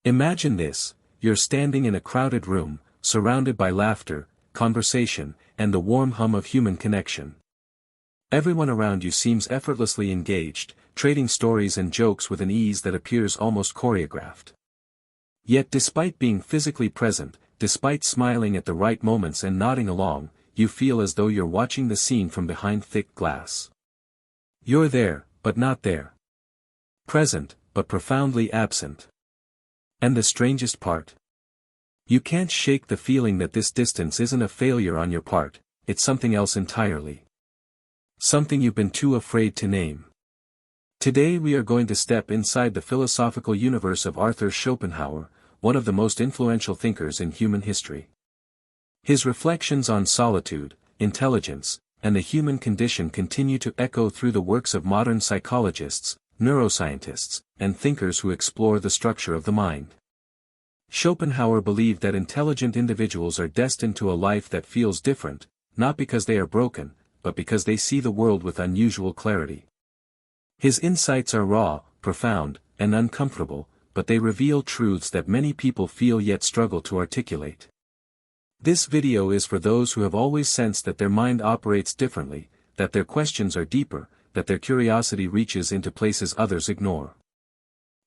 Imagine this: you're standing in a crowded room, surrounded by laughter, conversation, and the warm hum of human connection. Everyone around you seems effortlessly engaged, trading stories and jokes with an ease that appears almost choreographed. Yet despite being physically present, despite smiling at the right moments and nodding along, you feel as though you're watching the scene from behind thick glass. You're there, but not there. Present, but profoundly absent. And the strangest part? You can't shake the feeling that this distance isn't a failure on your part, it's something else entirely. Something you've been too afraid to name. Today we are going to step inside the philosophical universe of Arthur Schopenhauer, one of the most influential thinkers in human history. His reflections on solitude, intelligence, and the human condition continue to echo through the works of modern psychologists, neuroscientists, and thinkers who explore the structure of the mind. Schopenhauer believed that intelligent individuals are destined to a life that feels different, not because they are broken, but because they see the world with unusual clarity. His insights are raw, profound, and uncomfortable, but they reveal truths that many people feel yet struggle to articulate. This video is for those who have always sensed that their mind operates differently, that their questions are deeper, that their curiosity reaches into places others ignore.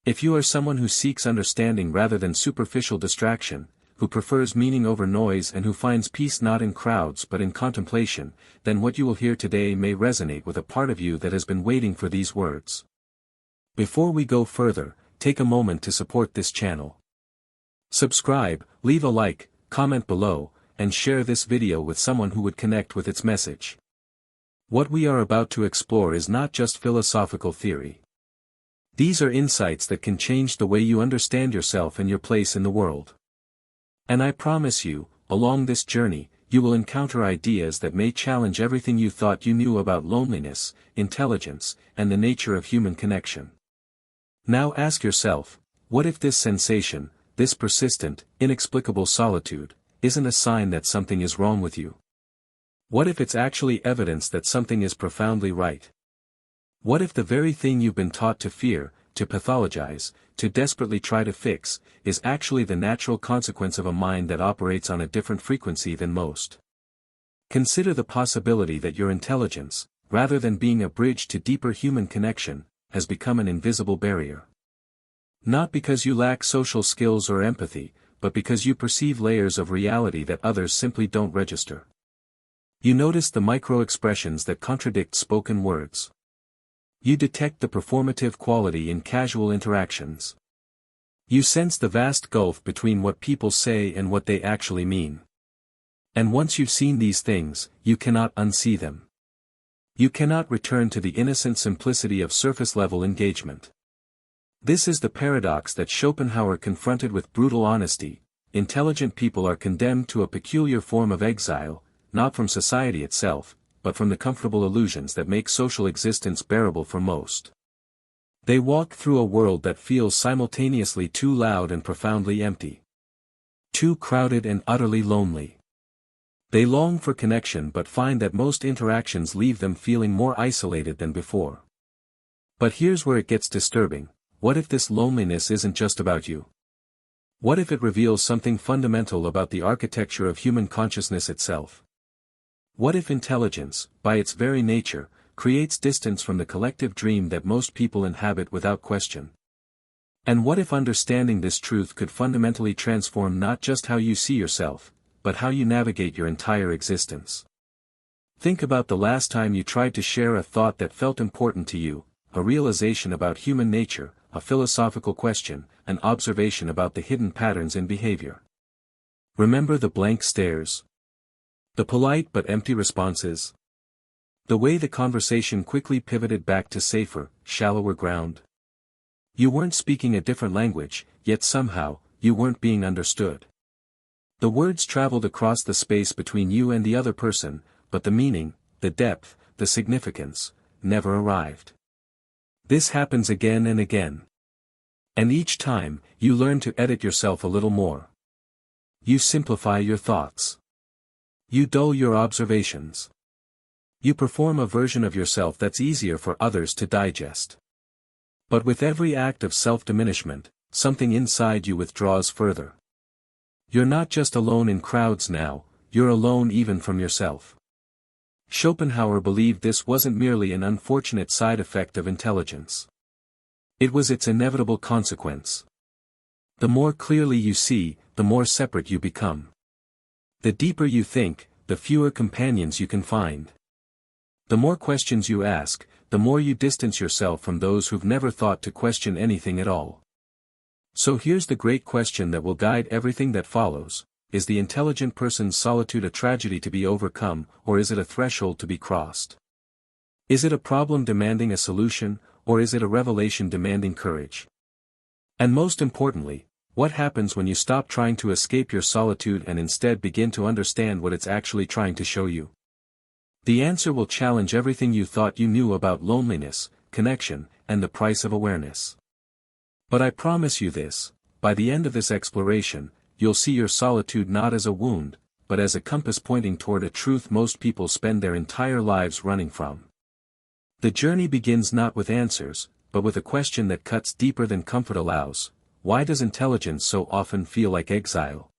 If you are someone who seeks understanding rather than superficial distraction, who prefers meaning over noise and who finds peace not in crowds but in contemplation, then what you will hear today may resonate with a part of you that has been waiting for these words. Before we go further, take a moment to support this channel. Subscribe, leave a like, comment below, and share this video with someone who would connect with its message. What we are about to explore is not just philosophical theory. These are insights that can change the way you understand yourself and your place in the world. And I promise you, along this journey, you will encounter ideas that may challenge everything you thought you knew about loneliness, intelligence, and the nature of human connection. Now ask yourself, what if this sensation, this persistent, inexplicable solitude, isn't a sign that something is wrong with you? What if it's actually evidence that something is profoundly right? What if the very thing you've been taught to fear, to pathologize, to desperately try to fix, is actually the natural consequence of a mind that operates on a different frequency than most? Consider the possibility that your intelligence, rather than being a bridge to deeper human connection, has become an invisible barrier. Not because you lack social skills or empathy, but because you perceive layers of reality that others simply don't register. You notice the micro-expressions that contradict spoken words. You detect the performative quality in casual interactions. You sense the vast gulf between what people say and what they actually mean. And once you've seen these things, you cannot unsee them. You cannot return to the innocent simplicity of surface-level engagement. This is the paradox that Schopenhauer confronted with brutal honesty. Intelligent people are condemned to a peculiar form of exile, not from society itself, but from the comfortable illusions that make social existence bearable for most. They walk through a world that feels simultaneously too loud and profoundly empty. Too crowded and utterly lonely. They long for connection but find that most interactions leave them feeling more isolated than before. But here's where it gets disturbing. What if this loneliness isn't just about you? What if it reveals something fundamental about the architecture of human consciousness itself? What if intelligence, by its very nature, creates distance from the collective dream that most people inhabit without question? And what if understanding this truth could fundamentally transform not just how you see yourself, but how you navigate your entire existence? Think about the last time you tried to share a thought that felt important to you, a realization about human nature, a philosophical question, an observation about the hidden patterns in behavior. Remember the blank stares? The polite but empty responses? The way the conversation quickly pivoted back to safer, shallower ground? You weren't speaking a different language, yet somehow, you weren't being understood. The words traveled across the space between you and the other person, but the meaning, the depth, the significance, never arrived. This happens again and again. And each time, you learn to edit yourself a little more. You simplify your thoughts. You dull your observations. You perform a version of yourself that's easier for others to digest. But with every act of self-diminishment, something inside you withdraws further. You're not just alone in crowds now, you're alone even from yourself. Schopenhauer believed this wasn't merely an unfortunate side effect of intelligence. It was its inevitable consequence. The more clearly you see, the more separate you become. The deeper you think, the fewer companions you can find. The more questions you ask, the more you distance yourself from those who've never thought to question anything at all. So here's the great question that will guide everything that follows: is the intelligent person's solitude a tragedy to be overcome, or is it a threshold to be crossed? Is it a problem demanding a solution, or is it a revelation demanding courage? And most importantly, what happens when you stop trying to escape your solitude and instead begin to understand what it's actually trying to show you? The answer will challenge everything you thought you knew about loneliness, connection, and the price of awareness. But I promise you this: by the end of this exploration, you'll see your solitude not as a wound, but as a compass pointing toward a truth most people spend their entire lives running from. The journey begins not with answers, but with a question that cuts deeper than comfort allows: why does intelligence so often feel like exile?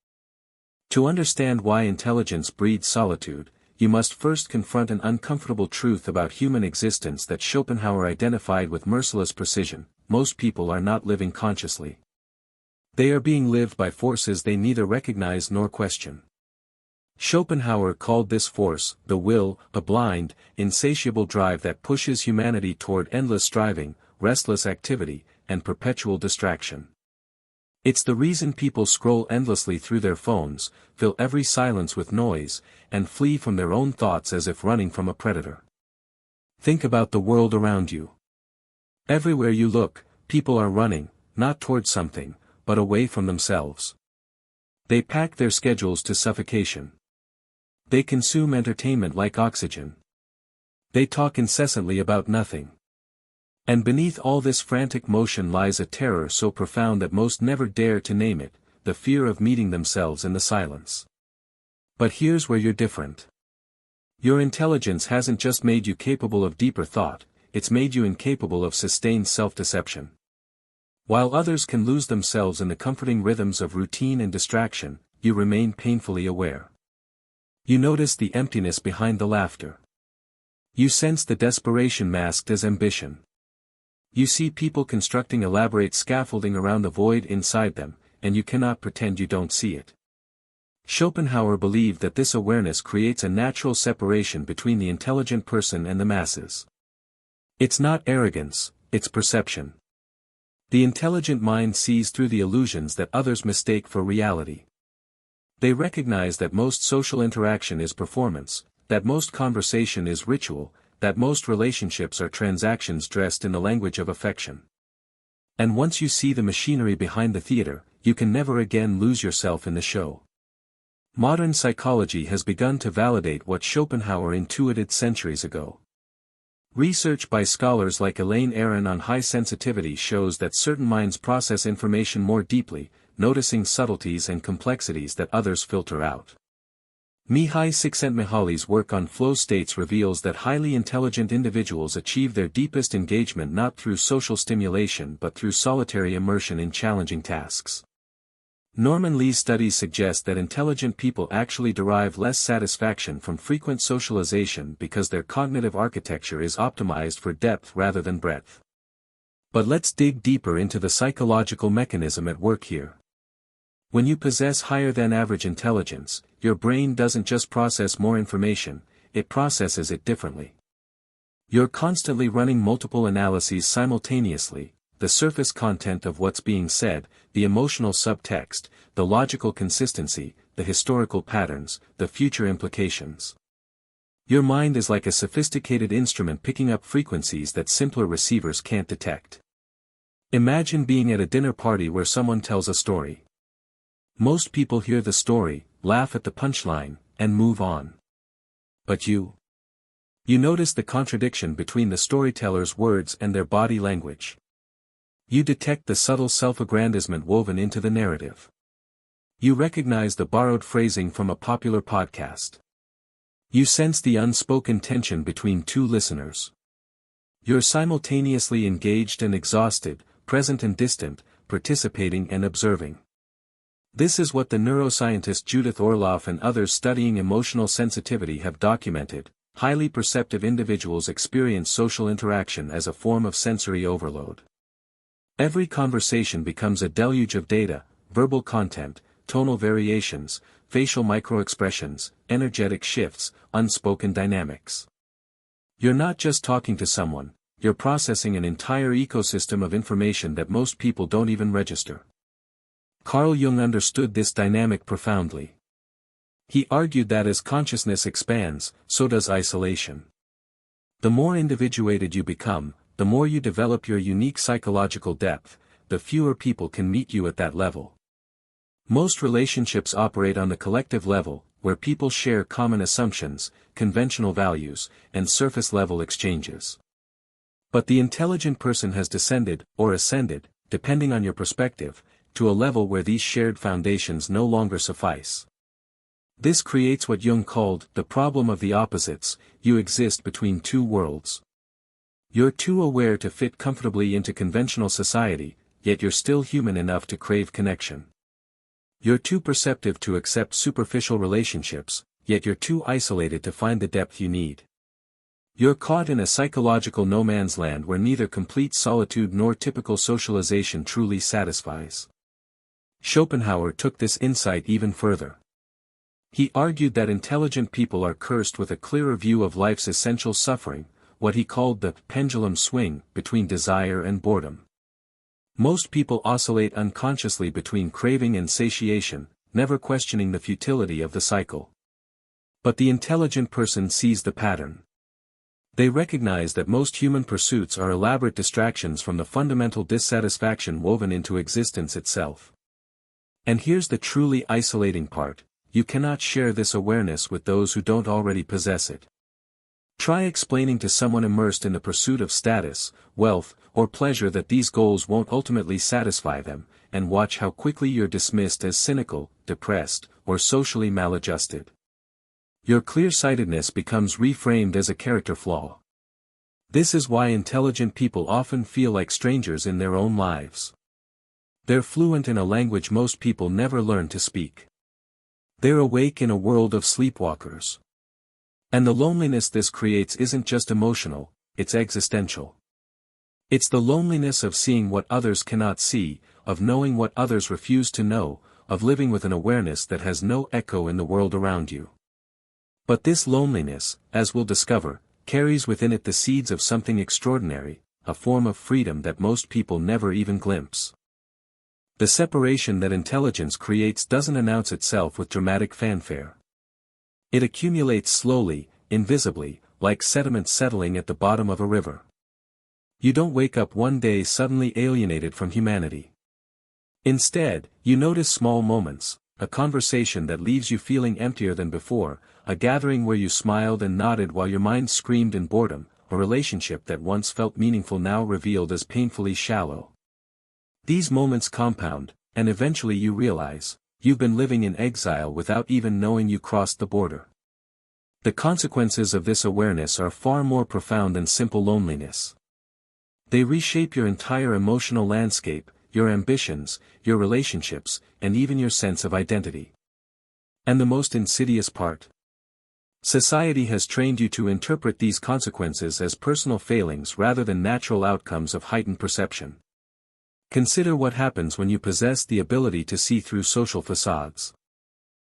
To understand why intelligence breeds solitude, you must first confront an uncomfortable truth about human existence that Schopenhauer identified with merciless precision: most people are not living consciously. They are being lived by forces they neither recognize nor question. Schopenhauer called this force the will, a blind, insatiable drive that pushes humanity toward endless striving, restless activity, and perpetual distraction. It's the reason people scroll endlessly through their phones, fill every silence with noise, and flee from their own thoughts as if running from a predator. Think about the world around you. Everywhere you look, people are running, not towards something, but away from themselves. They pack their schedules to suffocation. They consume entertainment like oxygen. They talk incessantly about nothing. And beneath all this frantic motion lies a terror so profound that most never dare to name it: the fear of meeting themselves in the silence. But here's where you're different. Your intelligence hasn't just made you capable of deeper thought, it's made you incapable of sustained self-deception. While others can lose themselves in the comforting rhythms of routine and distraction, you remain painfully aware. You notice the emptiness behind the laughter. You sense the desperation masked as ambition. You see people constructing elaborate scaffolding around the void inside them, and you cannot pretend you don't see it. Schopenhauer believed that this awareness creates a natural separation between the intelligent person and the masses. It's not arrogance, it's perception. The intelligent mind sees through the illusions that others mistake for reality. They recognize that most social interaction is performance, that most conversation is ritual, that most relationships are transactions dressed in the language of affection. And once you see the machinery behind the theater, you can never again lose yourself in the show. Modern psychology has begun to validate what Schopenhauer intuited centuries ago. Research by scholars like Elaine Aron on high sensitivity shows that certain minds process information more deeply, noticing subtleties and complexities that others filter out. Mihai Csikszentmihalyi's work on flow states reveals that highly intelligent individuals achieve their deepest engagement not through social stimulation but through solitary immersion in challenging tasks. Norman Lee's studies suggest that intelligent people actually derive less satisfaction from frequent socialization because their cognitive architecture is optimized for depth rather than breadth. But let's dig deeper into the psychological mechanism at work here. When you possess higher than average intelligence, your brain doesn't just process more information, it processes it differently. You're constantly running multiple analyses simultaneously: the surface content of what's being said, the emotional subtext, the logical consistency, the historical patterns, the future implications. Your mind is like a sophisticated instrument picking up frequencies that simpler receivers can't detect. Imagine being at a dinner party where someone tells a story. Most people hear the story, laugh at the punchline, and move on. But you notice the contradiction between the storyteller's words and their body language. You detect the subtle self-aggrandizement woven into the narrative. You recognize the borrowed phrasing from a popular podcast. You sense the unspoken tension between two listeners. You're simultaneously engaged and exhausted, present and distant, participating and observing. This is what the neuroscientist Judith Orloff and others studying emotional sensitivity have documented. Highly perceptive individuals experience social interaction as a form of sensory overload. Every conversation becomes a deluge of data, verbal content, tonal variations, facial microexpressions, energetic shifts, unspoken dynamics. You're not just talking to someone, you're processing an entire ecosystem of information that most people don't even register. Carl Jung understood this dynamic profoundly. He argued that as consciousness expands, so does isolation. The more individuated you become, the more you develop your unique psychological depth, the fewer people can meet you at that level. Most relationships operate on the collective level, where people share common assumptions, conventional values, and surface-level exchanges. But the intelligent person has descended, or ascended, depending on your perspective, to a level where these shared foundations no longer suffice. This creates what Jung called the problem of the opposites. You exist between two worlds. You're too aware to fit comfortably into conventional society, yet you're still human enough to crave connection. You're too perceptive to accept superficial relationships, yet you're too isolated to find the depth you need. You're caught in a psychological no man's land where neither complete solitude nor typical socialization truly satisfies. Schopenhauer took this insight even further. He argued that intelligent people are cursed with a clearer view of life's essential suffering, what he called the pendulum swing between desire and boredom. Most people oscillate unconsciously between craving and satiation, never questioning the futility of the cycle. But the intelligent person sees the pattern. They recognize that most human pursuits are elaborate distractions from the fundamental dissatisfaction woven into existence itself. And here's the truly isolating part: you cannot share this awareness with those who don't already possess it. Try explaining to someone immersed in the pursuit of status, wealth, or pleasure that these goals won't ultimately satisfy them, and watch how quickly you're dismissed as cynical, depressed, or socially maladjusted. Your clear-sightedness becomes reframed as a character flaw. This is why intelligent people often feel like strangers in their own lives. They're fluent in a language most people never learn to speak. They're awake in a world of sleepwalkers. And the loneliness this creates isn't just emotional, it's existential. It's the loneliness of seeing what others cannot see, of knowing what others refuse to know, of living with an awareness that has no echo in the world around you. But this loneliness, as we'll discover, carries within it the seeds of something extraordinary, a form of freedom that most people never even glimpse. The separation that intelligence creates doesn't announce itself with dramatic fanfare. It accumulates slowly, invisibly, like sediment settling at the bottom of a river. You don't wake up one day suddenly alienated from humanity. Instead, you notice small moments, a conversation that leaves you feeling emptier than before, a gathering where you smiled and nodded while your mind screamed in boredom, a relationship that once felt meaningful now revealed as painfully shallow. These moments compound, and eventually you realize, you've been living in exile without even knowing you crossed the border. The consequences of this awareness are far more profound than simple loneliness. They reshape your entire emotional landscape, your ambitions, your relationships, and even your sense of identity. And the most insidious part? Society has trained you to interpret these consequences as personal failings rather than natural outcomes of heightened perception. Consider what happens when you possess the ability to see through social facades.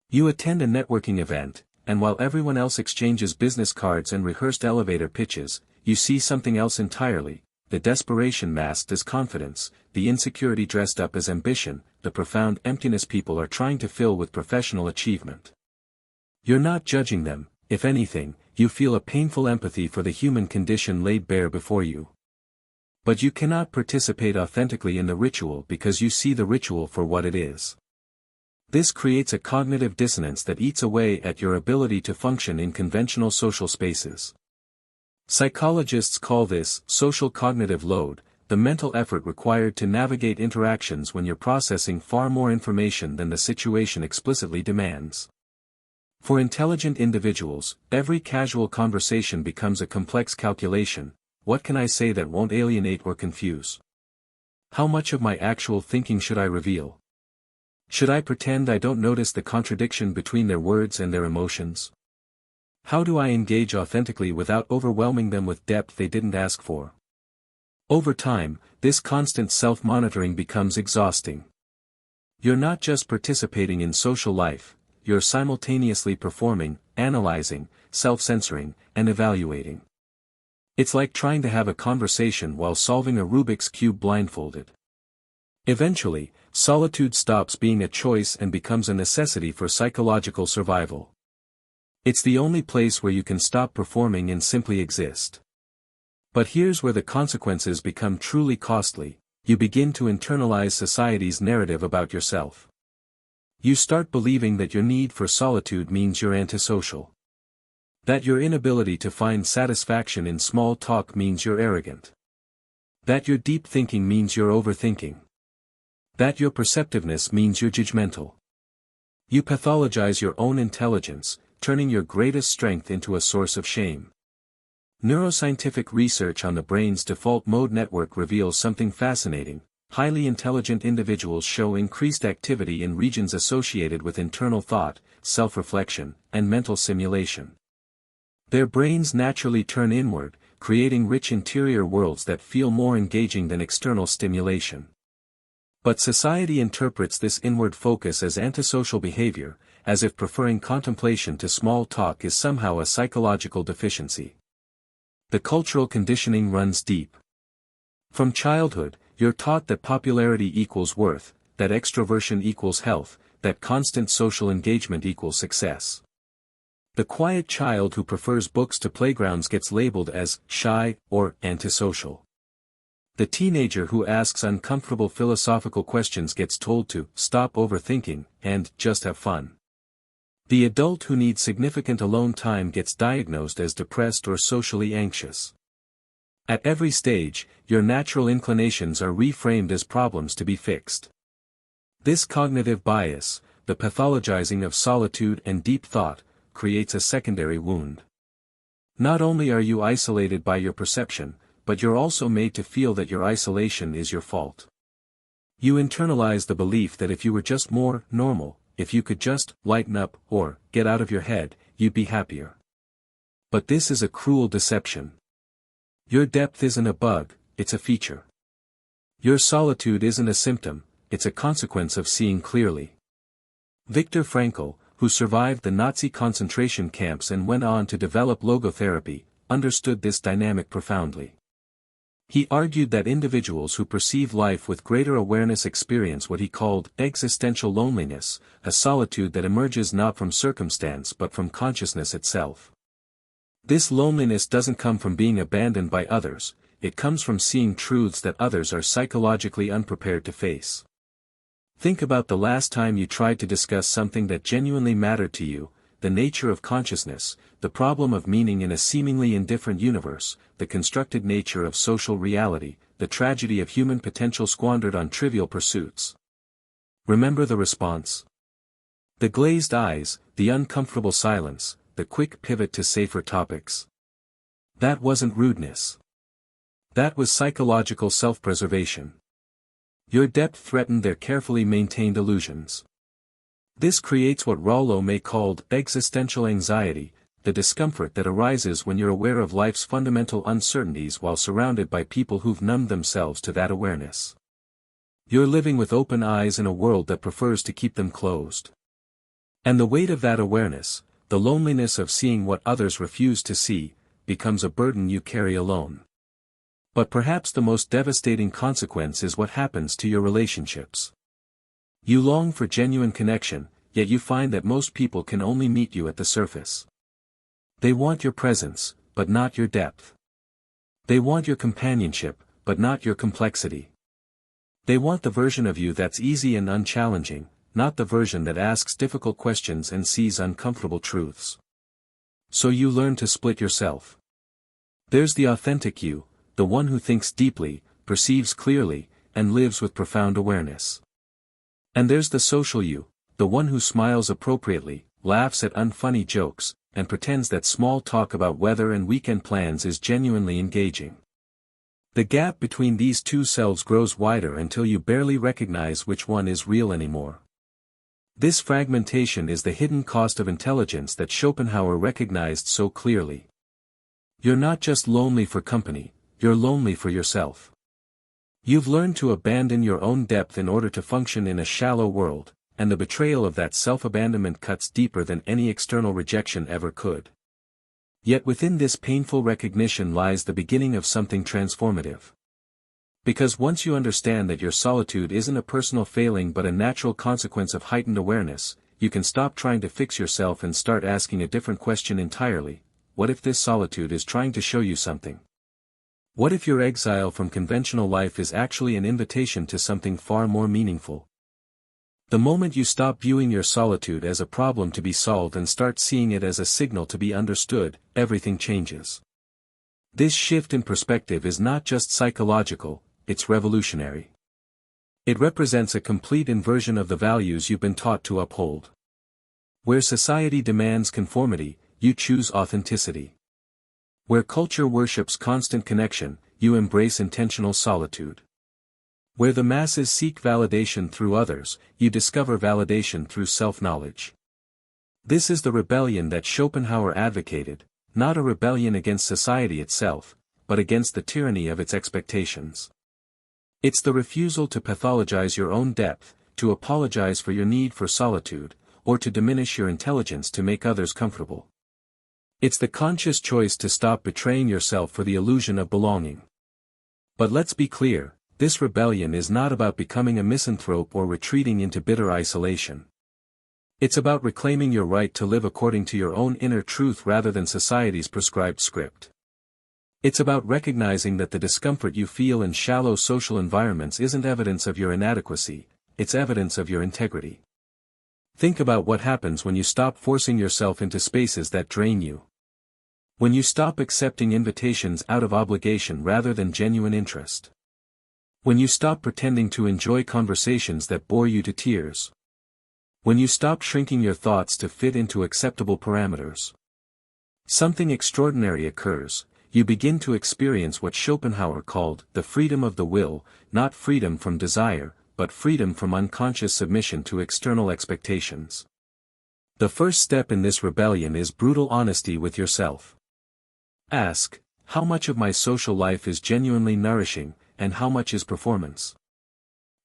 You attend a networking event, and while everyone else exchanges business cards and rehearsed elevator pitches, you see something else entirely: the desperation masked as confidence, the insecurity dressed up as ambition, the profound emptiness people are trying to fill with professional achievement. You're not judging them; if anything, you feel a painful empathy for the human condition laid bare before you. But you cannot participate authentically in the ritual because you see the ritual for what it is. This creates a cognitive dissonance that eats away at your ability to function in conventional social spaces. Psychologists call this social cognitive load, the mental effort required to navigate interactions when you're processing far more information than the situation explicitly demands. For intelligent individuals, every casual conversation becomes a complex calculation. What can I say that won't alienate or confuse? How much of my actual thinking should I reveal? Should I pretend I don't notice the contradiction between their words and their emotions? How do I engage authentically without overwhelming them with depth they didn't ask for? Over time, this constant self-monitoring becomes exhausting. You're not just participating in social life, you're simultaneously performing, analyzing, self-censoring, and evaluating. It's like trying to have a conversation while solving a Rubik's Cube blindfolded. Eventually, solitude stops being a choice and becomes a necessity for psychological survival. It's the only place where you can stop performing and simply exist. But here's where the consequences become truly costly: you begin to internalize society's narrative about yourself. You start believing that your need for solitude means you're antisocial. That your inability to find satisfaction in small talk means you're arrogant. That your deep thinking means you're overthinking. That your perceptiveness means you're judgmental. You pathologize your own intelligence, turning your greatest strength into a source of shame. Neuroscientific research on the brain's default mode network reveals something fascinating. Highly intelligent individuals show increased activity in regions associated with internal thought, self-reflection, and mental simulation. Their brains naturally turn inward, creating rich interior worlds that feel more engaging than external stimulation. But society interprets this inward focus as antisocial behavior, as if preferring contemplation to small talk is somehow a psychological deficiency. The cultural conditioning runs deep. From childhood, you're taught that popularity equals worth, that extroversion equals health, that constant social engagement equals success. The quiet child who prefers books to playgrounds gets labeled as shy or antisocial. The teenager who asks uncomfortable philosophical questions gets told to stop overthinking and just have fun. The adult who needs significant alone time gets diagnosed as depressed or socially anxious. At every stage, your natural inclinations are reframed as problems to be fixed. This cognitive bias, the pathologizing of solitude and deep thought, creates a secondary wound. Not only are you isolated by your perception, but you're also made to feel that your isolation is your fault. You internalize the belief that if you were just more normal, if you could just lighten up or get out of your head, you'd be happier. But this is a cruel deception. Your depth isn't a bug, it's a feature. Your solitude isn't a symptom, it's a consequence of seeing clearly. Viktor Frankl, who survived the Nazi concentration camps and went on to develop logotherapy, understood this dynamic profoundly. He argued that individuals who perceive life with greater awareness experience what he called existential loneliness, a solitude that emerges not from circumstance but from consciousness itself. This loneliness doesn't come from being abandoned by others, it comes from seeing truths that others are psychologically unprepared to face. Think about the last time you tried to discuss something that genuinely mattered to you: the nature of consciousness, the problem of meaning in a seemingly indifferent universe, the constructed nature of social reality, the tragedy of human potential squandered on trivial pursuits. Remember the response? The glazed eyes, the uncomfortable silence, the quick pivot to safer topics. That wasn't rudeness. That was psychological self-preservation. Your depth threatened their carefully maintained illusions. This creates what Rollo may called existential anxiety, the discomfort that arises when you're aware of life's fundamental uncertainties while surrounded by people who've numbed themselves to that awareness. You're living with open eyes in a world that prefers to keep them closed. And the weight of that awareness, the loneliness of seeing what others refuse to see, becomes a burden you carry alone. But perhaps the most devastating consequence is what happens to your relationships. You long for genuine connection, yet you find that most people can only meet you at the surface. They want your presence, but not your depth. They want your companionship, but not your complexity. They want the version of you that's easy and unchallenging, not the version that asks difficult questions and sees uncomfortable truths. So you learn to split yourself. There's the authentic you, the one who thinks deeply, perceives clearly, and lives with profound awareness. And there's the social you, the one who smiles appropriately, laughs at unfunny jokes, and pretends that small talk about weather and weekend plans is genuinely engaging. The gap between these two selves grows wider until you barely recognize which one is real anymore. This fragmentation is the hidden cost of intelligence that Schopenhauer recognized so clearly. You're not just lonely for company, you're lonely for yourself. You've learned to abandon your own depth in order to function in a shallow world, and the betrayal of that self-abandonment cuts deeper than any external rejection ever could. Yet within this painful recognition lies the beginning of something transformative. Because once you understand that your solitude isn't a personal failing but a natural consequence of heightened awareness, you can stop trying to fix yourself and start asking a different question entirely: what if this solitude is trying to show you something? What if your exile from conventional life is actually an invitation to something far more meaningful? The moment you stop viewing your solitude as a problem to be solved and start seeing it as a signal to be understood, everything changes. This shift in perspective is not just psychological, it's revolutionary. It represents a complete inversion of the values you've been taught to uphold. Where society demands conformity, you choose authenticity. Where culture worships constant connection, you embrace intentional solitude. Where the masses seek validation through others, you discover validation through self-knowledge. This is the rebellion that Schopenhauer advocated, not a rebellion against society itself, but against the tyranny of its expectations. It's the refusal to pathologize your own depth, to apologize for your need for solitude, or to diminish your intelligence to make others comfortable. It's the conscious choice to stop betraying yourself for the illusion of belonging. But let's be clear, this rebellion is not about becoming a misanthrope or retreating into bitter isolation. It's about reclaiming your right to live according to your own inner truth rather than society's prescribed script. It's about recognizing that the discomfort you feel in shallow social environments isn't evidence of your inadequacy, it's evidence of your integrity. Think about what happens when you stop forcing yourself into spaces that drain you. When you stop accepting invitations out of obligation rather than genuine interest. When you stop pretending to enjoy conversations that bore you to tears. When you stop shrinking your thoughts to fit into acceptable parameters. Something extraordinary occurs. You begin to experience what Schopenhauer called the freedom of the will, not freedom from desire, but freedom from unconscious submission to external expectations. The first step in this rebellion is brutal honesty with yourself. Ask, how much of my social life is genuinely nourishing, and how much is performance?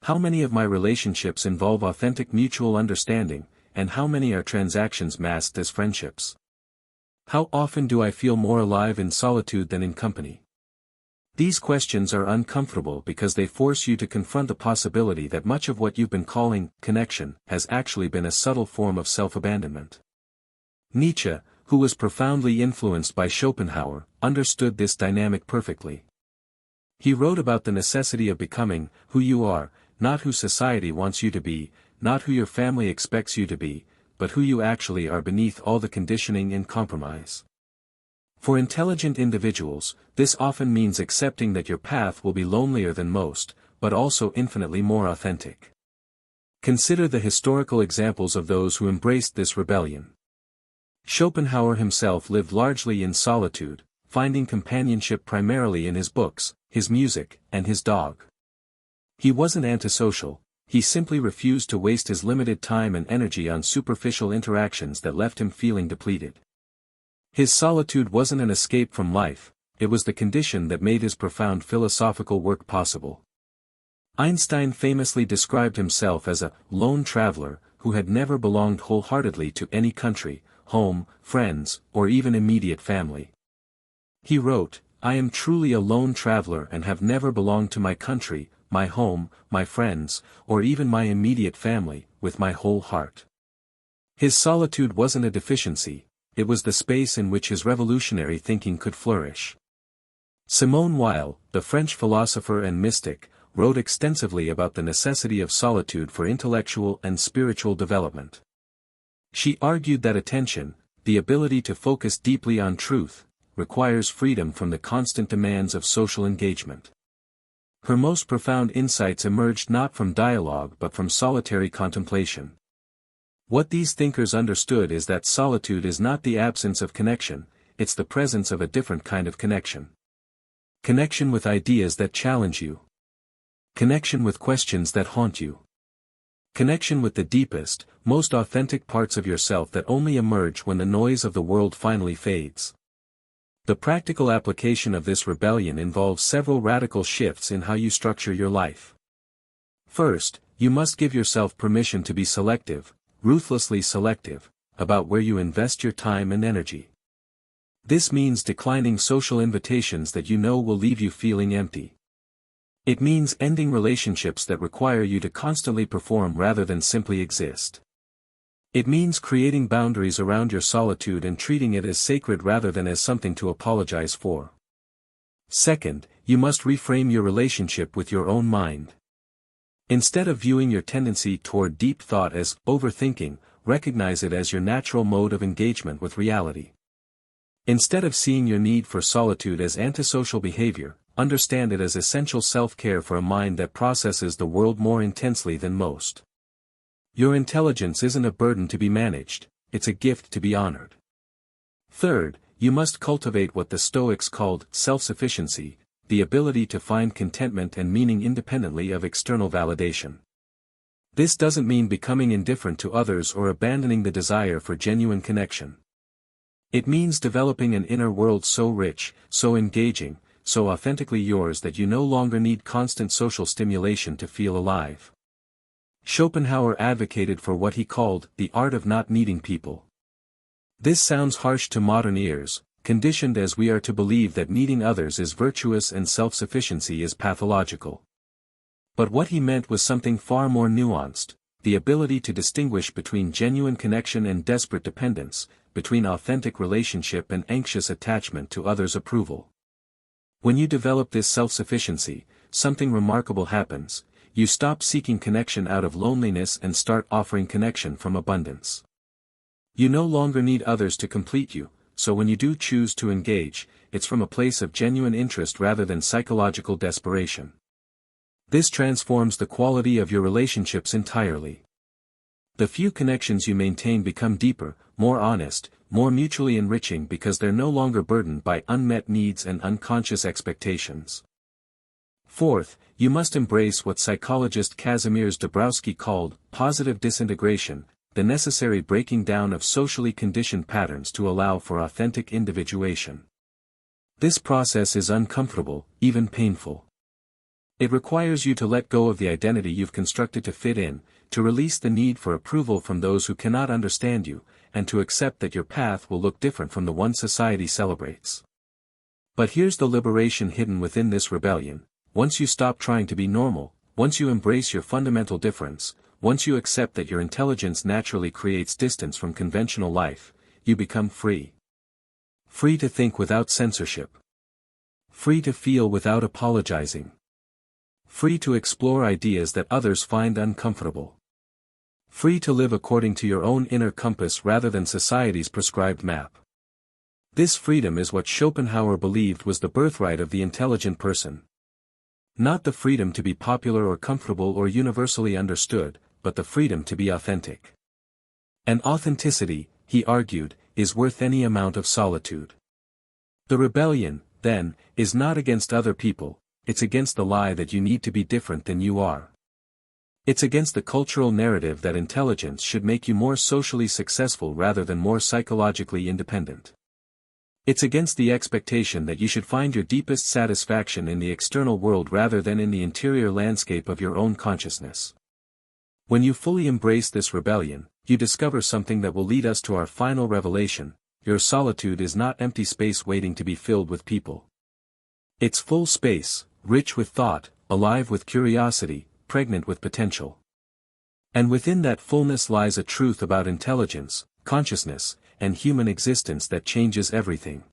How many of my relationships involve authentic mutual understanding, and how many are transactions masked as friendships? How often do I feel more alive in solitude than in company? These questions are uncomfortable because they force you to confront the possibility that much of what you've been calling connection has actually been a subtle form of self-abandonment. Nietzsche, who was profoundly influenced by Schopenhauer, understood this dynamic perfectly. He wrote about the necessity of becoming who you are, not who society wants you to be, not who your family expects you to be, but who you actually are beneath all the conditioning and compromise. For intelligent individuals, this often means accepting that your path will be lonelier than most, but also infinitely more authentic. Consider the historical examples of those who embraced this rebellion. Schopenhauer himself lived largely in solitude, finding companionship primarily in his books, his music, and his dog. He wasn't antisocial, he simply refused to waste his limited time and energy on superficial interactions that left him feeling depleted. His solitude wasn't an escape from life, it was the condition that made his profound philosophical work possible. Einstein famously described himself as a lone traveler who had never belonged wholeheartedly to any country, home, friends, or even immediate family. He wrote, "I am truly a lone traveler and have never belonged to my country, my home, my friends, or even my immediate family, with my whole heart." His solitude wasn't a deficiency, it was the space in which his revolutionary thinking could flourish. Simone Weil, the French philosopher and mystic, wrote extensively about the necessity of solitude for intellectual and spiritual development. She argued that attention, the ability to focus deeply on truth, requires freedom from the constant demands of social engagement. Her most profound insights emerged not from dialogue but from solitary contemplation. What these thinkers understood is that solitude is not the absence of connection, it's the presence of a different kind of connection. Connection with ideas that challenge you. Connection with questions that haunt you. Connection with the deepest, most authentic parts of yourself that only emerge when the noise of the world finally fades. The practical application of this rebellion involves several radical shifts in how you structure your life. First, you must give yourself permission to be selective, ruthlessly selective, about where you invest your time and energy. This means declining social invitations that you know will leave you feeling empty. It means ending relationships that require you to constantly perform rather than simply exist. It means creating boundaries around your solitude and treating it as sacred rather than as something to apologize for. Second, you must reframe your relationship with your own mind. Instead of viewing your tendency toward deep thought as overthinking, recognize it as your natural mode of engagement with reality. Instead of seeing your need for solitude as antisocial behavior, understand it as essential self-care for a mind that processes the world more intensely than most. Your intelligence isn't a burden to be managed, it's a gift to be honored. Third, you must cultivate what the Stoics called self-sufficiency, the ability to find contentment and meaning independently of external validation. This doesn't mean becoming indifferent to others or abandoning the desire for genuine connection. It means developing an inner world so rich, so engaging, so authentically yours that you no longer need constant social stimulation to feel alive. Schopenhauer advocated for what he called the art of not needing people. This sounds harsh to modern ears, conditioned as we are to believe that needing others is virtuous and self-sufficiency is pathological. But what he meant was something far more nuanced, the ability to distinguish between genuine connection and desperate dependence, between authentic relationship and anxious attachment to others' approval. When you develop this self-sufficiency, something remarkable happens. You stop seeking connection out of loneliness and start offering connection from abundance. You no longer need others to complete you, so when you do choose to engage, it's from a place of genuine interest rather than psychological desperation. This transforms the quality of your relationships entirely. The few connections you maintain become deeper, more honest, more mutually enriching because they're no longer burdened by unmet needs and unconscious expectations. Fourth, you must embrace what psychologist Kazimierz Dabrowski called positive disintegration, the necessary breaking down of socially conditioned patterns to allow for authentic individuation. This process is uncomfortable, even painful. It requires you to let go of the identity you've constructed to fit in, to release the need for approval from those who cannot understand you, and to accept that your path will look different from the one society celebrates. But here's the liberation hidden within this rebellion. Once you stop trying to be normal, once you embrace your fundamental difference, once you accept that your intelligence naturally creates distance from conventional life, you become free. Free to think without censorship. Free to feel without apologizing. Free to explore ideas that others find uncomfortable. Free to live according to your own inner compass rather than society's prescribed map. This freedom is what Schopenhauer believed was the birthright of the intelligent person. Not the freedom to be popular or comfortable or universally understood, but the freedom to be authentic. And authenticity, he argued, is worth any amount of solitude. The rebellion, then, is not against other people, it's against the lie that you need to be different than you are. It's against the cultural narrative that intelligence should make you more socially successful rather than more psychologically independent. It's against the expectation that you should find your deepest satisfaction in the external world rather than in the interior landscape of your own consciousness. When you fully embrace this rebellion, you discover something that will lead us to our final revelation: your solitude is not empty space waiting to be filled with people. It's full space, rich with thought, alive with curiosity, pregnant with potential. And within that fullness lies a truth about intelligence, consciousness, and human existence that changes everything.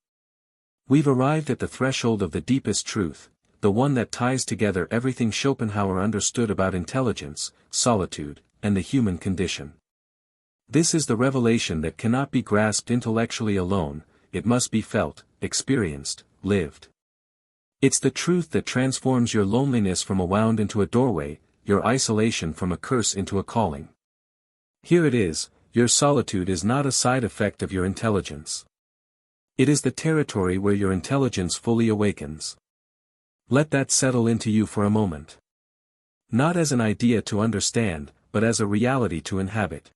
We've arrived at the threshold of the deepest truth, the one that ties together everything Schopenhauer understood about intelligence, solitude, and the human condition. This is the revelation that cannot be grasped intellectually alone, it must be felt, experienced, lived. It's the truth that transforms your loneliness from a wound into a doorway, your isolation from a curse into a calling. Here it is. Your solitude is not a side effect of your intelligence. It is the territory where your intelligence fully awakens. Let that settle into you for a moment. Not as an idea to understand, but as a reality to inhabit.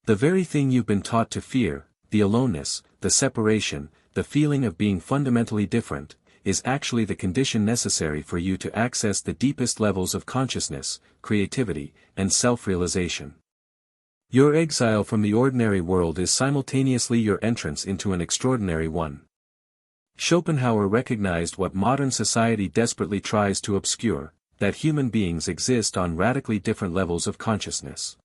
The very thing you've been taught to fear, the aloneness, the separation, the feeling of being fundamentally different, is actually the condition necessary for you to access the deepest levels of consciousness, creativity, and self-realization. Your exile from the ordinary world is simultaneously your entrance into an extraordinary one. Schopenhauer recognized what modern society desperately tries to obscure, that human beings exist on radically different levels of consciousness.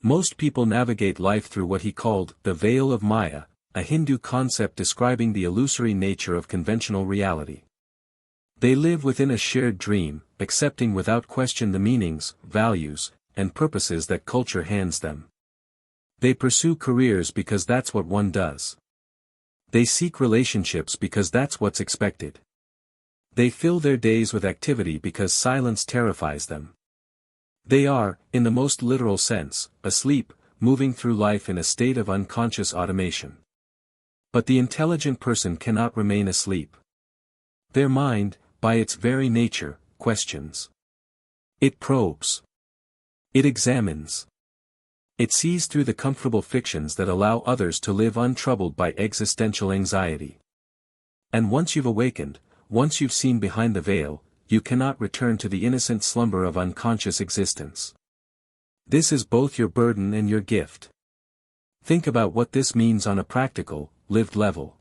Most people navigate life through what he called the veil of Maya, a Hindu concept describing the illusory nature of conventional reality. They live within a shared dream, accepting without question the meanings, values, and purposes that culture hands them. They pursue careers because that's what one does. They seek relationships because that's what's expected. They fill their days with activity because silence terrifies them. They are, in the most literal sense, asleep, moving through life in a state of unconscious automation. But the intelligent person cannot remain asleep. Their mind, by its very nature, questions. It probes. It examines. It sees through the comfortable fictions that allow others to live untroubled by existential anxiety. And once you've awakened, once you've seen behind the veil, you cannot return to the innocent slumber of unconscious existence. This is both your burden and your gift. Think about what this means on a practical, lived level.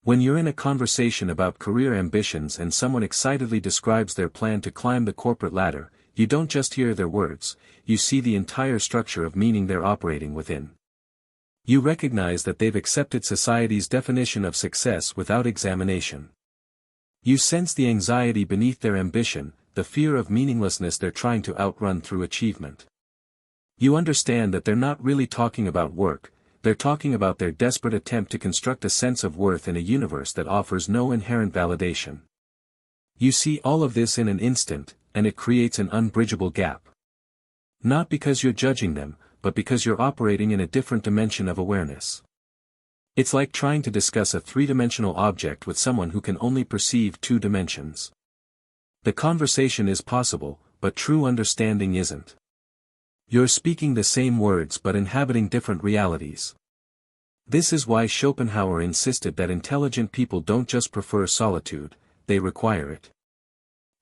When you're in a conversation about career ambitions and someone excitedly describes their plan to climb the corporate ladder, you don't just hear their words, you see the entire structure of meaning they're operating within. You recognize that they've accepted society's definition of success without examination. You sense the anxiety beneath their ambition, the fear of meaninglessness they're trying to outrun through achievement. You understand that they're not really talking about work, they're talking about their desperate attempt to construct a sense of worth in a universe that offers no inherent validation. You see all of this in an instant, and it creates an unbridgeable gap. Not because you're judging them, but because you're operating in a different dimension of awareness. It's like trying to discuss a three-dimensional object with someone who can only perceive two dimensions. The conversation is possible, but true understanding isn't. You're speaking the same words but inhabiting different realities. This is why Schopenhauer insisted that intelligent people don't just prefer solitude, they require it.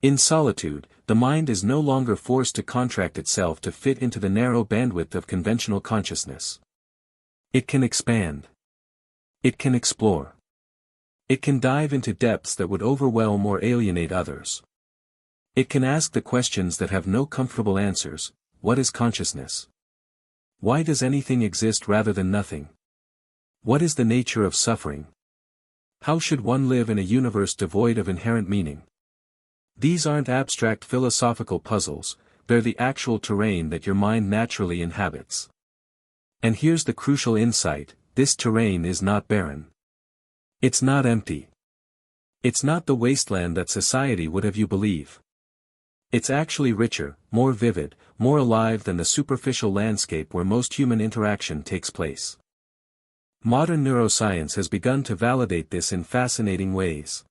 In solitude, the mind is no longer forced to contract itself to fit into the narrow bandwidth of conventional consciousness. It can expand. It can explore. It can dive into depths that would overwhelm or alienate others. It can ask the questions that have no comfortable answers. What is consciousness? Why does anything exist rather than nothing? What is the nature of suffering? How should one live in a universe devoid of inherent meaning? These aren't abstract philosophical puzzles, they're the actual terrain that your mind naturally inhabits. And here's the crucial insight, this terrain is not barren. It's not empty. It's not the wasteland that society would have you believe. It's actually richer, more vivid, more alive than the superficial landscape where most human interaction takes place. Modern neuroscience has begun to validate this in fascinating ways.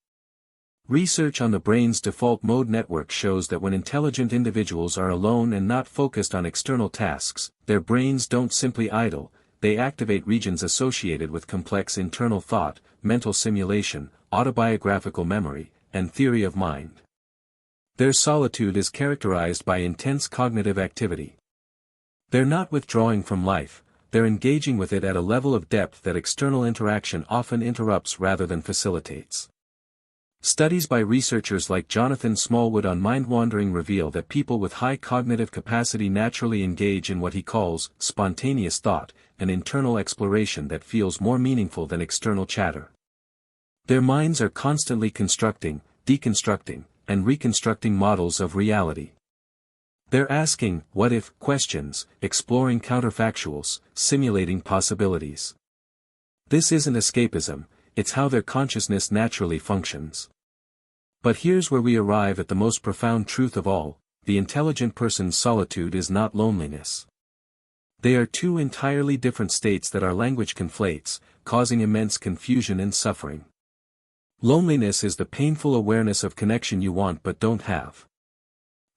Research on the brain's default mode network shows that when intelligent individuals are alone and not focused on external tasks, their brains don't simply idle, they activate regions associated with complex internal thought, mental simulation, autobiographical memory, and theory of mind. Their solitude is characterized by intense cognitive activity. They're not withdrawing from life, they're engaging with it at a level of depth that external interaction often interrupts rather than facilitates. Studies by researchers like Jonathan Smallwood on mind-wandering reveal that people with high cognitive capacity naturally engage in what he calls spontaneous thought, an internal exploration that feels more meaningful than external chatter. Their minds are constantly constructing, deconstructing, and reconstructing models of reality. They're asking what-if questions, exploring counterfactuals, simulating possibilities. This isn't escapism, it's how their consciousness naturally functions. But here's where we arrive at the most profound truth of all, the intelligent person's solitude is not loneliness. They are two entirely different states that our language conflates, causing immense confusion and suffering. Loneliness is the painful awareness of connection you want but don't have.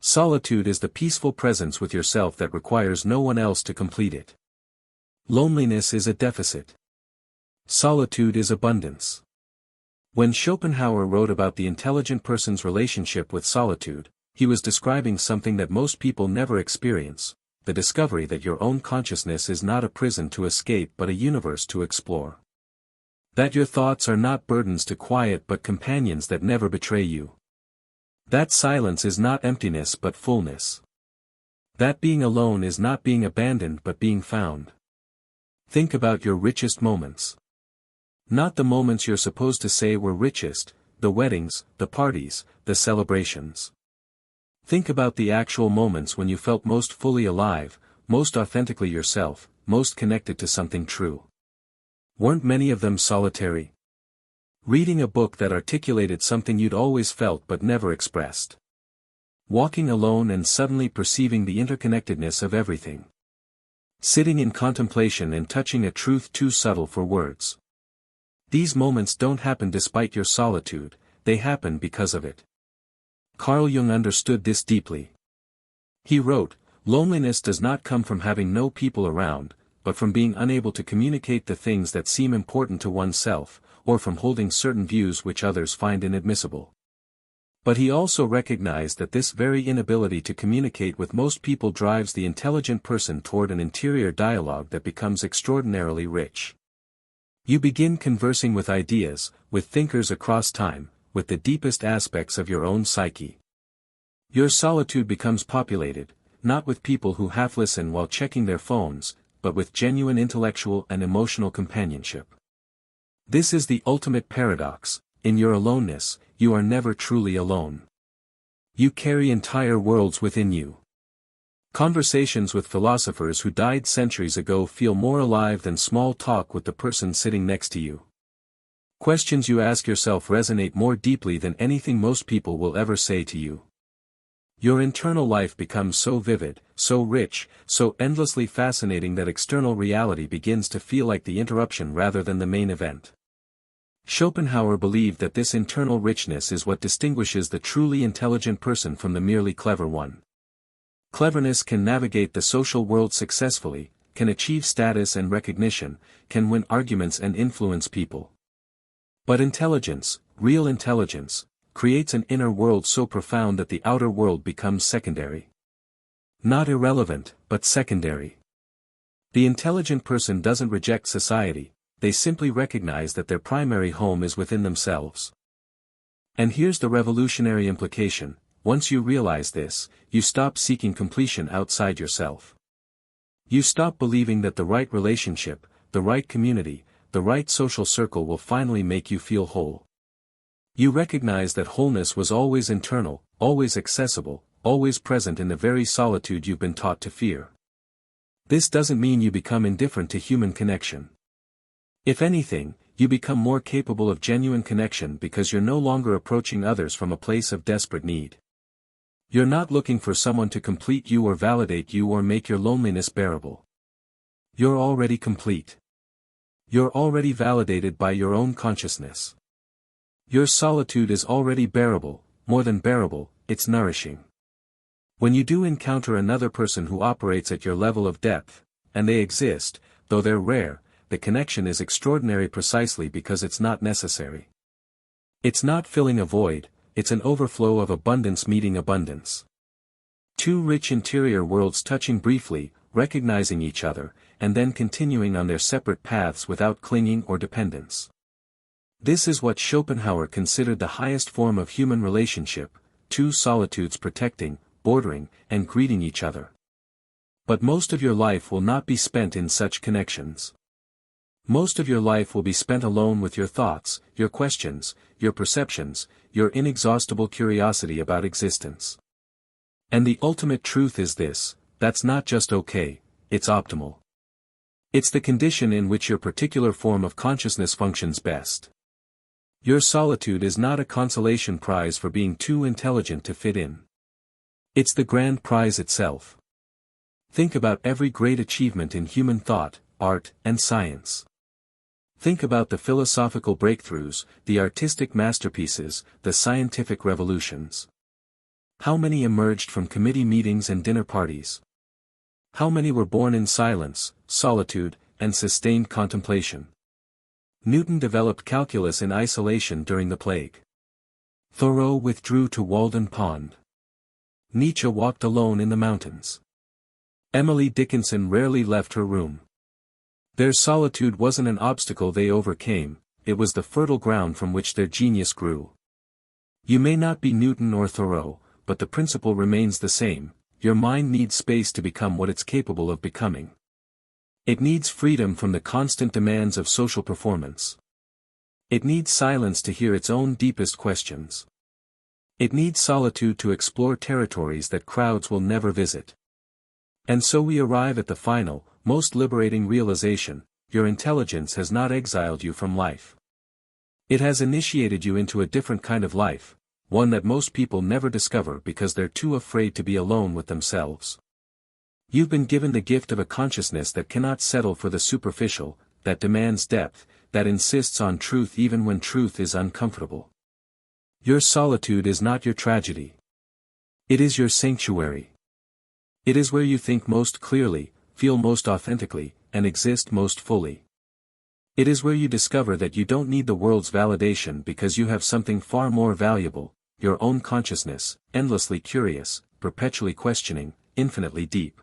Solitude is the peaceful presence with yourself that requires no one else to complete it. Loneliness is a deficit. Solitude is abundance. When Schopenhauer wrote about the intelligent person's relationship with solitude, he was describing something that most people never experience, the discovery that your own consciousness is not a prison to escape but a universe to explore. That your thoughts are not burdens to quiet but companions that never betray you. That silence is not emptiness but fullness. That being alone is not being abandoned but being found. Think about your richest moments. Not the moments you're supposed to say were richest, the weddings, the parties, the celebrations. Think about the actual moments when you felt most fully alive, most authentically yourself, most connected to something true. Weren't many of them solitary? Reading a book that articulated something you'd always felt but never expressed. Walking alone and suddenly perceiving the interconnectedness of everything. Sitting in contemplation and touching a truth too subtle for words. These moments don't happen despite your solitude, they happen because of it. Carl Jung understood this deeply. He wrote, "Loneliness does not come from having no people around, but from being unable to communicate the things that seem important to oneself, or from holding certain views which others find inadmissible." But he also recognized that this very inability to communicate with most people drives the intelligent person toward an interior dialogue that becomes extraordinarily rich. You begin conversing with ideas, with thinkers across time, with the deepest aspects of your own psyche. Your solitude becomes populated, not with people who half listen while checking their phones, but with genuine intellectual and emotional companionship. This is the ultimate paradox: in your aloneness, you are never truly alone. You carry entire worlds within you. Conversations with philosophers who died centuries ago feel more alive than small talk with the person sitting next to you. Questions you ask yourself resonate more deeply than anything most people will ever say to you. Your internal life becomes so vivid, so rich, so endlessly fascinating that external reality begins to feel like the interruption rather than the main event. Schopenhauer believed that this internal richness is what distinguishes the truly intelligent person from the merely clever one. Cleverness can navigate the social world successfully, can achieve status and recognition, can win arguments and influence people. But intelligence, real intelligence, creates an inner world so profound that the outer world becomes secondary. Not irrelevant, but secondary. The intelligent person doesn't reject society, they simply recognize that their primary home is within themselves. And here's the revolutionary implication: once you realize this, you stop seeking completion outside yourself. You stop believing that the right relationship, the right community, the right social circle will finally make you feel whole. You recognize that wholeness was always internal, always accessible, always present in the very solitude you've been taught to fear. This doesn't mean you become indifferent to human connection. If anything, you become more capable of genuine connection because you're no longer approaching others from a place of desperate need. You're not looking for someone to complete you or validate you or make your loneliness bearable. You're already complete. You're already validated by your own consciousness. Your solitude is already bearable, more than bearable, it's nourishing. When you do encounter another person who operates at your level of depth, and they exist, though they're rare, the connection is extraordinary precisely because it's not necessary. It's not filling a void, it's an overflow of abundance meeting abundance. Two rich interior worlds touching briefly, recognizing each other, and then continuing on their separate paths without clinging or dependence. This is what Schopenhauer considered the highest form of human relationship, two solitudes protecting, bordering, and greeting each other. But most of your life will not be spent in such connections. Most of your life will be spent alone with your thoughts, your questions, your perceptions, your inexhaustible curiosity about existence. And the ultimate truth is this: that's not just okay, it's optimal. It's the condition in which your particular form of consciousness functions best. Your solitude is not a consolation prize for being too intelligent to fit in. It's the grand prize itself. Think about every great achievement in human thought, art, and science. Think about the philosophical breakthroughs, the artistic masterpieces, the scientific revolutions. How many emerged from committee meetings and dinner parties? How many were born in silence, solitude, and sustained contemplation? Newton developed calculus in isolation during the plague. Thoreau withdrew to Walden Pond. Nietzsche walked alone in the mountains. Emily Dickinson rarely left her room. Their solitude wasn't an obstacle they overcame, it was the fertile ground from which their genius grew. You may not be Newton or Thoreau, but the principle remains the same: your mind needs space to become what it's capable of becoming. It needs freedom from the constant demands of social performance. It needs silence to hear its own deepest questions. It needs solitude to explore territories that crowds will never visit. And so we arrive at the final, most liberating realization: your intelligence has not exiled you from life. It has initiated you into a different kind of life, one that most people never discover because they're too afraid to be alone with themselves. You've been given the gift of a consciousness that cannot settle for the superficial, that demands depth, that insists on truth even when truth is uncomfortable. Your solitude is not your tragedy. It is your sanctuary. It is where you think most clearly, feel most authentically, and exist most fully. It is where you discover that you don't need the world's validation because you have something far more valuable: your own consciousness, endlessly curious, perpetually questioning, infinitely deep.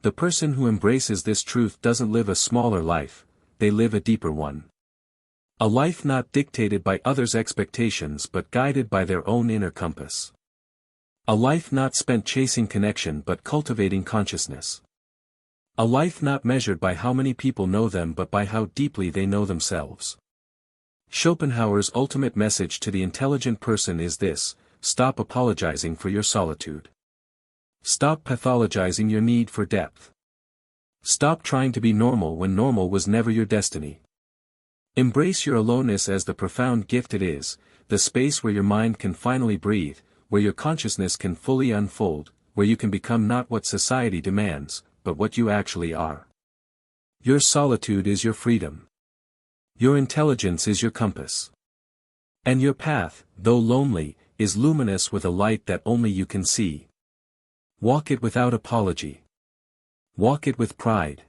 The person who embraces this truth doesn't live a smaller life, they live a deeper one. A life not dictated by others' expectations but guided by their own inner compass. A life not spent chasing connection but cultivating consciousness. A life not measured by how many people know them but by how deeply they know themselves. Schopenhauer's ultimate message to the intelligent person is this: stop apologizing for your solitude. Stop pathologizing your need for depth. Stop trying to be normal when normal was never your destiny. Embrace your aloneness as the profound gift it is, the space where your mind can finally breathe, where your consciousness can fully unfold, where you can become not what society demands, but what you actually are. Your solitude is your freedom. Your intelligence is your compass. And your path, though lonely, is luminous with a light that only you can see. Walk it without apology. Walk it with pride.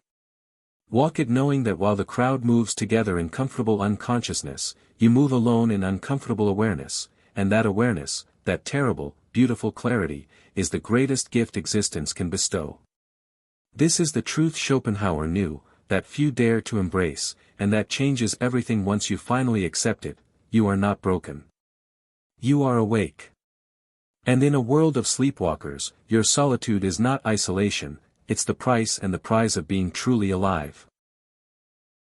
Walk it knowing that while the crowd moves together in comfortable unconsciousness, you move alone in uncomfortable awareness, and that awareness, that terrible, beautiful clarity, is the greatest gift existence can bestow. This is the truth Schopenhauer knew, that few dare to embrace, and that changes everything once you finally accept it: you are not broken. You are awake. And in a world of sleepwalkers, your solitude is not isolation, it's the price and the prize of being truly alive.